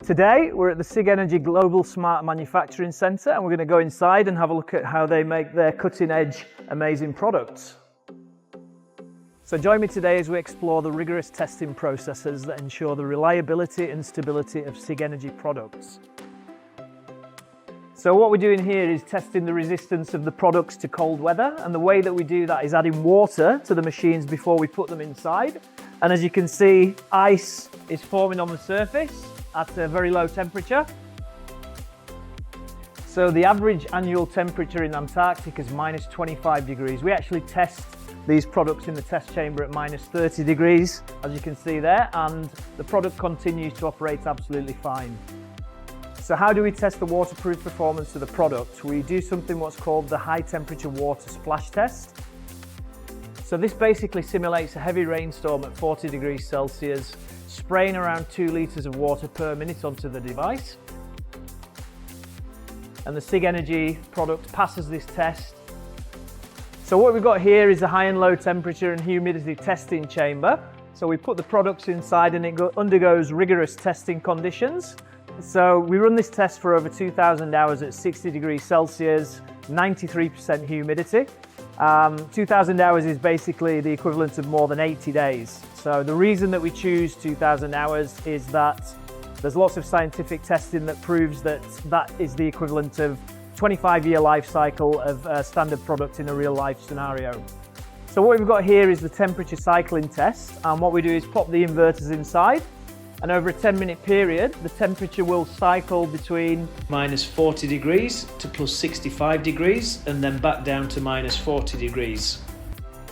Today we're at the Sigenergy Global Smart Manufacturing Centre and we're going to go inside and have a look at how they make their cutting-edge, amazing products. So join me today as we explore the rigorous testing processes that ensure the reliability and stability of Sigenergy products. So what we're doing here is testing the resistance of the products to cold weather, and the way that we do that is adding water to the machines before we put them inside. And as you can see, ice is forming on the surface at a very low temperature. So the average annual temperature in Antarctica is minus 25 degrees. We actually test these products in the test chamber at minus 30 degrees, as you can see there, and the product continues to operate absolutely fine. So how do we test the waterproof performance of the product? We do something what's called the high temperature water splash test. So this basically simulates a heavy rainstorm at 40 degrees Celsius, spraying around 2 litres of water per minute onto the device. And the Sigenergy product passes this test. So what we've got here is a high and low temperature and humidity testing chamber. So we put the products inside and it undergoes rigorous testing conditions. So we run this test for over 2,000 hours at 60 degrees Celsius, 93% humidity. 2,000 hours is basically the equivalent of more than 80 days. So the reason that we choose 2,000 hours is that there's lots of scientific testing that proves that that is the equivalent of 25-year life cycle of a standard product in a real life scenario. So what we've got here is the temperature cycling test, and what we do is pop the inverters inside, and over a 10-minute period the temperature will cycle between minus 40 degrees to plus 65 degrees and then back down to minus 40 degrees.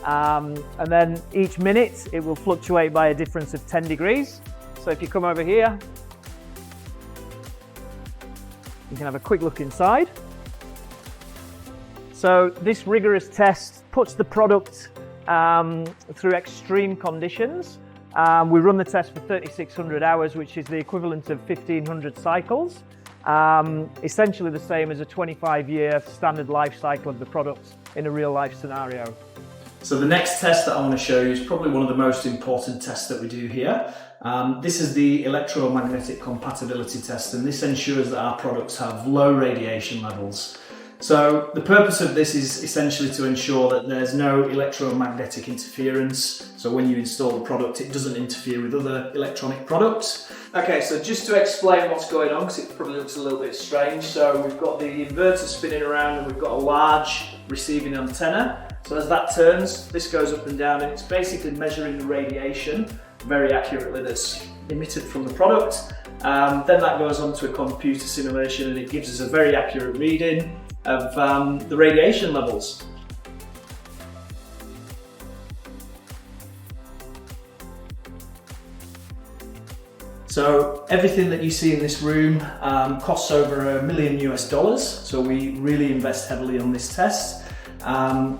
And then each minute it will fluctuate by a difference of 10 degrees. So if you come over here, you can have a quick look inside. So this rigorous test puts the product through extreme conditions. We run the test for 3,600 hours, which is the equivalent of 1,500 cycles. Essentially the same as a 25-year standard life cycle of the product in a real life scenario. So the next test that I want to show you is probably one of the most important tests that we do here. This is the electromagnetic compatibility test, and this ensures that our products have low radiation levels. So the purpose of this is essentially to ensure that there's no electromagnetic interference. So when you install the product, it doesn't interfere with other electronic products. Okay, so just to explain what's going on, because it probably looks a little bit strange. So we've got the inverter spinning around and we've got a large receiving antenna. So as that turns, this goes up and down, and it's basically measuring the radiation very accurately that's emitted from the product. Then that goes onto a computer simulation and it gives us a very accurate reading of the radiation levels. So everything that you see in this room costs over $1 million US. So we really invest heavily on this test. And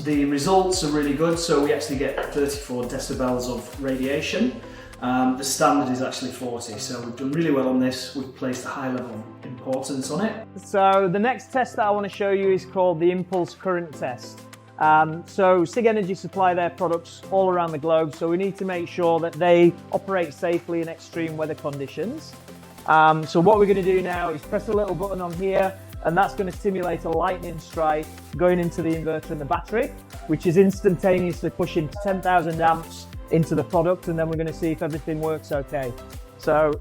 the results are really good. So we actually get 34 decibels of radiation. The standard is actually 40, so we've done really well on this. We've placed a high level of importance on it. So the next test that I want to show you is called the impulse current test. So Sigenergy supply their products all around the globe, so we need to make sure that they operate safely in extreme weather conditions. So what we're going to do now is press a little button on here, and that's going to simulate a lightning strike going into the inverter and the battery, which is instantaneously pushing 10,000 amps into the product, and then we're going to see if everything works okay. So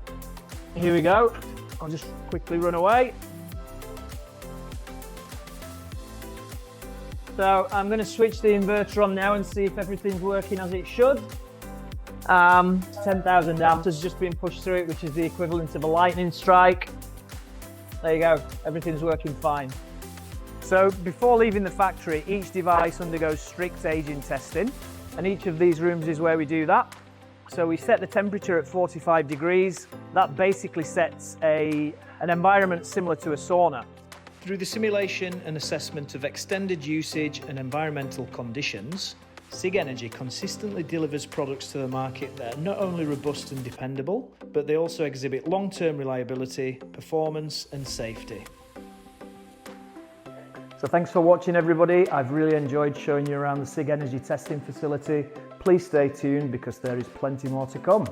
here we go. I'll just quickly run away. So I'm going to switch the inverter on now and see if everything's working as it should. 10,000 amps has just been pushed through it, which is the equivalent of a lightning strike. There you go, everything's working fine. So before leaving the factory, each device undergoes strict aging testing, and each of these rooms is where we do that. So we set the temperature at 45 degrees. That basically sets an environment similar to a sauna. Through the simulation and assessment of extended usage and environmental conditions, Sigenergy consistently delivers products to the market that are not only robust and dependable, but they also exhibit long-term reliability, performance and safety. So thanks for watching, everybody. I've really enjoyed showing you around the Sigenergy testing facility. Please stay tuned because there is plenty more to come.